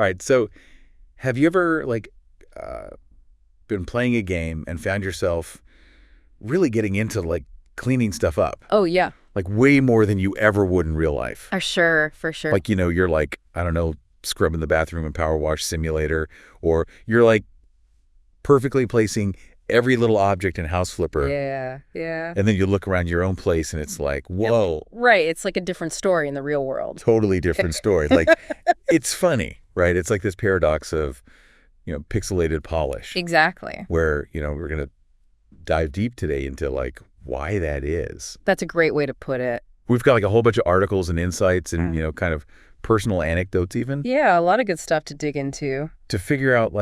All right. So have you ever been playing a game and found yourself really getting into cleaning stuff up? Oh, yeah. Like way more than you ever would in real life. Sure, for sure. Like, you're I don't know, scrubbing the bathroom in Power Wash Simulator, or you're perfectly placing every little object in House Flipper. Yeah, yeah. And then you look around your own place and it's like, whoa. Right. It's like a different story in the real world. Totally different story. It's funny, right? It's like this paradox of, pixelated polish. Exactly. Where, we're going to dive deep today into why that is. That's a great way to put it. We've got a whole bunch of articles and insights and, kind of personal anecdotes even. Yeah, a lot of good stuff to dig into. To figure out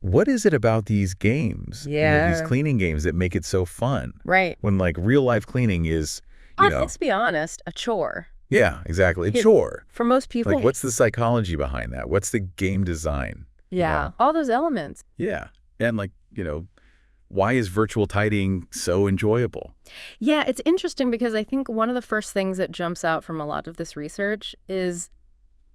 what is it about these games? Yeah. These cleaning games that make it so fun. Right. When real life cleaning is, Let's be honest, a chore. Yeah, exactly. A chore. For most people. What's the psychology behind that? What's the game design? Yeah. All those elements. Yeah. And why is virtual tidying so enjoyable? Yeah, it's interesting because I think one of the first things that jumps out from a lot of this research is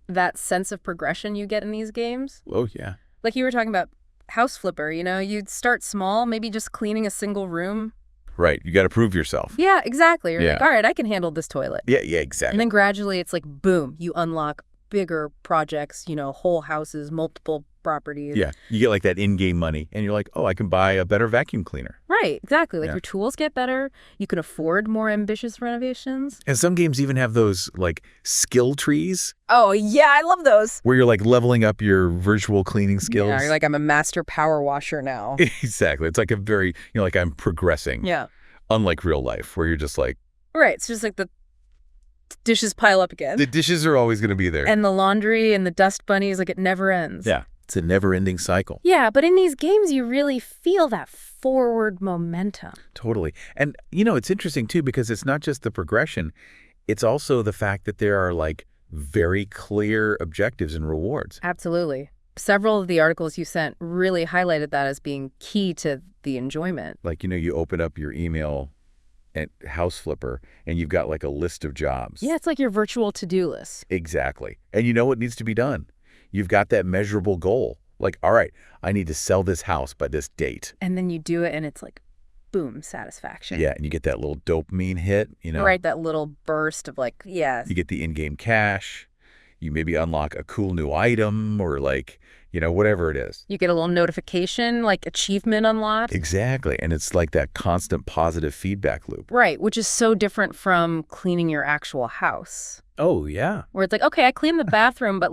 that sense of progression you get in these games. Oh, yeah. Like you were talking about House Flipper, you'd start small, maybe just cleaning a single room. Right. You got to prove yourself. Yeah, exactly. You're Yeah. all right, I can handle this toilet. Yeah, exactly. And then gradually it's boom, you unlock bigger projects, whole houses, multiple properties. Yeah. You get that in-game money and you're like, oh, I can buy a better vacuum cleaner. Right, exactly. Yeah. Your tools get better. You can afford more ambitious renovations. And some games even have those skill trees. Oh, yeah, I love those. Where you're leveling up your virtual cleaning skills. Yeah, you're I'm a master power washer now. Exactly. It's a very, I'm progressing. Yeah. Unlike real life where you're just Right, it's just the dishes pile up again. the dishes are always going to be there. And the laundry and the dust bunnies, it never ends. Yeah. It's a never-ending cycle. Yeah, but in these games, you really feel that forward momentum. Totally. And, it's interesting, too, because it's not just the progression. It's also the fact that there are, very clear objectives and rewards. Absolutely. Several of the articles you sent really highlighted that as being key to the enjoyment. You open up your email at House Flipper, and you've got, a list of jobs. Yeah, it's like your virtual to-do list. Exactly. And you know what needs to be done. You've got that measurable goal. All right, I need to sell this house by this date. And then you do it, and it's boom, satisfaction. Yeah, and you get that little dopamine hit, Right, that little burst of yes. You get the in-game cash. You maybe unlock a cool new item or whatever it is. You get a little notification, achievement unlocked. Exactly. And it's that constant positive feedback loop. Right, which is so different from cleaning your actual house. Oh, yeah. Where it's okay, I cleaned the bathroom, but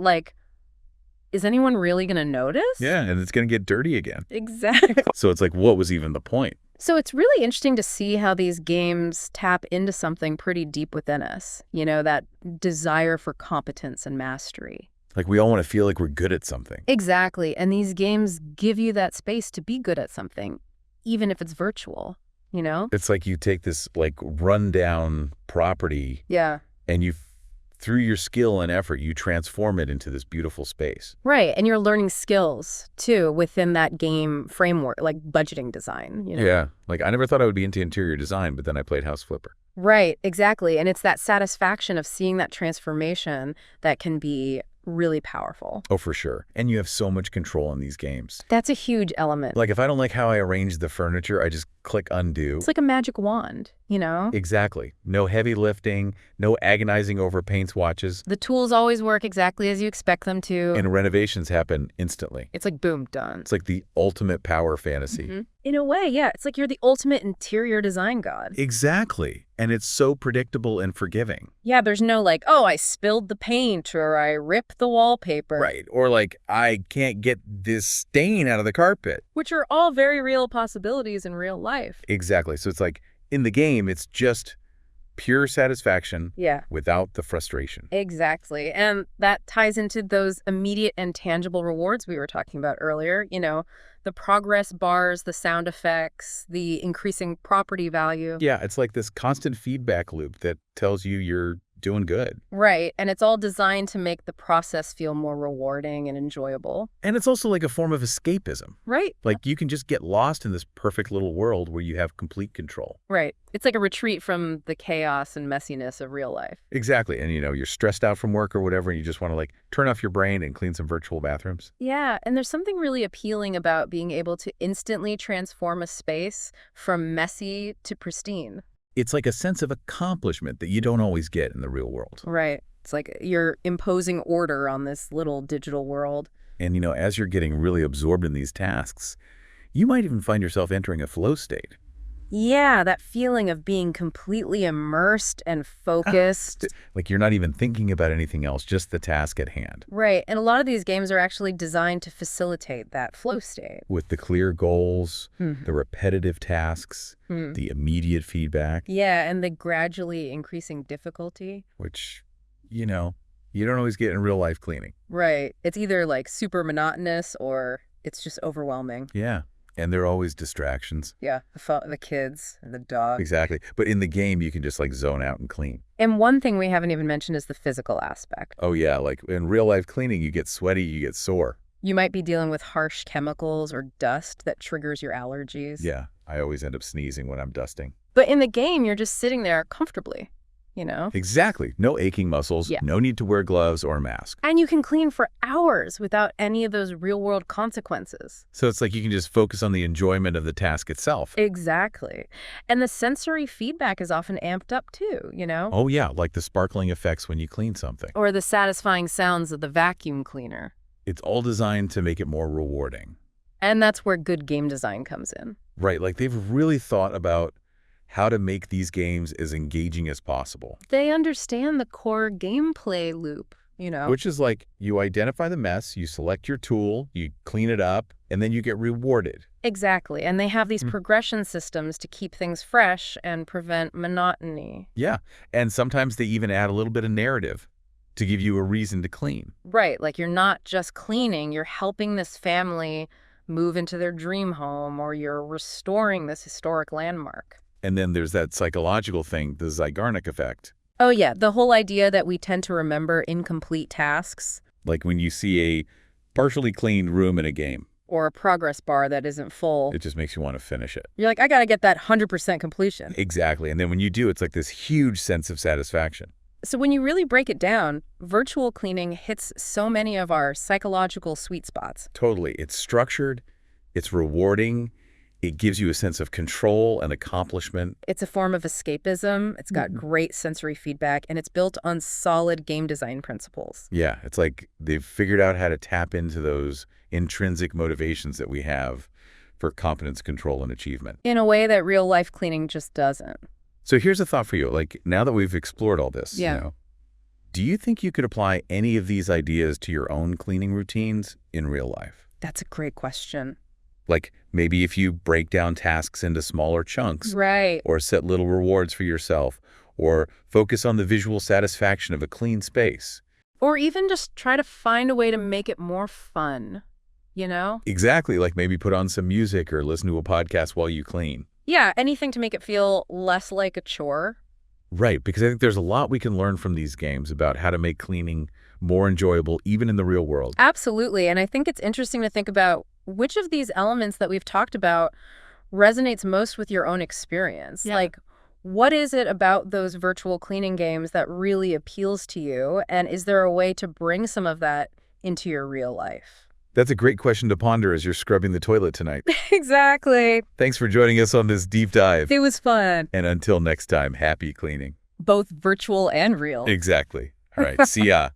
is anyone really going to notice? Yeah, and it's going to get dirty again. Exactly. So it's what was even the point? So it's really interesting to see how these games tap into something pretty deep within us, that desire for competence and mastery. We all want to feel we're good at something. Exactly. And these games give you that space to be good at something, even if it's virtual, It's you take this rundown property. Yeah. And through your skill and effort, you transform it into this beautiful space. Right. And you're learning skills, too, within that game framework, budgeting design. Yeah. I never thought I would be into interior design, but then I played House Flipper. Right. Exactly. And it's that satisfaction of seeing that transformation that can be really powerful. Oh, for sure. And you have so much control in these games. That's a huge element. If I don't like how I arrange the furniture, I just click undo. It's like a magic wand, Exactly. No heavy lifting, no agonizing over paint swatches. The tools always work exactly as you expect them to. And renovations happen instantly. It's boom, done. It's the ultimate power fantasy. Mm-hmm. In a way, yeah. It's you're the ultimate interior design god. Exactly. And it's so predictable and forgiving. Yeah, there's no oh, I spilled the paint or I ripped the wallpaper. Right. Or I can't get this stain out of the carpet. Which are all very real possibilities in real life. Exactly. So it's in the game, it's just pure satisfaction. Yeah. Without the frustration. Exactly. And that ties into those immediate and tangible rewards we were talking about earlier. The progress bars, the sound effects, the increasing property value. Yeah, it's this constant feedback loop that tells you you're doing good. Right. And it's all designed to make the process feel more rewarding and enjoyable. And it's also like a form of escapism. Right. Like you can just get lost in this perfect little world where you have complete control. Right. It's like a retreat from the chaos and messiness of real life. Exactly. And, you're stressed out from work or whatever, and you just want to, like, turn off your brain and clean some virtual bathrooms. Yeah, and there's something really appealing about being able to instantly transform a space from messy to pristine. It's like a sense of accomplishment that you don't always get in the real world. Right. It's like you're imposing order on this little digital world. And, as you're getting really absorbed in these tasks, you might even find yourself entering a flow state. Yeah, that feeling of being completely immersed and focused. Like you're not even thinking about anything else, just the task at hand. Right. And a lot of these games are actually designed to facilitate that flow state. With the clear goals, the repetitive tasks, the immediate feedback. Yeah, and the gradually increasing difficulty. Which, you don't always get in real life cleaning. Right. It's either like super monotonous or it's just overwhelming. Yeah. And there are always distractions. Yeah, the kids and the dog. Exactly. But in the game, you can just like zone out and clean. And one thing we haven't even mentioned is the physical aspect. Oh, yeah. Like in real life cleaning, you get sweaty, you get sore. You might be dealing with harsh chemicals or dust that triggers your allergies. Yeah. I always end up sneezing when I'm dusting. But in the game, you're just sitting there comfortably, Exactly. No aching muscles, no need to wear gloves or a mask. And you can clean for hours without any of those real-world consequences. So it's like you can just focus on the enjoyment of the task itself. Exactly. And the sensory feedback is often amped up too, Oh, yeah, like the sparkling effects when you clean something. Or the satisfying sounds of the vacuum cleaner. It's all designed to make it more rewarding. And that's where good game design comes in. Right, like they've really thought about how to make these games as engaging as possible. They understand the core gameplay loop, Which is like you identify the mess, you select your tool, you clean it up, and then you get rewarded. Exactly. And they have these progression systems to keep things fresh and prevent monotony. Yeah. And sometimes they even add a little bit of narrative to give you a reason to clean. Right. Like you're not just cleaning, you're helping this family move into their dream home, or you're restoring this historic landmark. And then there's that psychological thing, the Zeigarnik effect. Oh, yeah. The whole idea that we tend to remember incomplete tasks. Like when you see a partially cleaned room in a game. Or a progress bar that isn't full. It just makes you want to finish it. You're like, I got to get that 100% completion. Exactly. And then when you do, it's like this huge sense of satisfaction. So when you really break it down, virtual cleaning hits so many of our psychological sweet spots. Totally. It's structured. It's rewarding. It gives you a sense of control and accomplishment. It's a form of escapism. It's got great sensory feedback, and it's built on solid game design principles. Yeah, it's like they've figured out how to tap into those intrinsic motivations that we have for competence, control, and achievement. In a way that real-life cleaning just doesn't. So here's a thought for you. Like, now that we've explored all this, do you think you could apply any of these ideas to your own cleaning routines in real life? That's a great question. Like maybe if you break down tasks into smaller chunks. Right. Or set little rewards for yourself. Or focus on the visual satisfaction of a clean space. Or even just try to find a way to make it more fun, Exactly. Like maybe put on some music or listen to a podcast while you clean. Yeah, anything to make it feel less like a chore. Right, because I think there's a lot we can learn from these games about how to make cleaning more enjoyable, even in the real world. Absolutely. And I think it's interesting to think about which of these elements that we've talked about resonates most with your own experience. Yeah. Like, what is it about those virtual cleaning games that really appeals to you? And is there a way to bring some of that into your real life? That's a great question to ponder as you're scrubbing the toilet tonight. Exactly. Thanks for joining us on this deep dive. It was fun. And until next time, happy cleaning. Both virtual and real. Exactly. All right, see ya.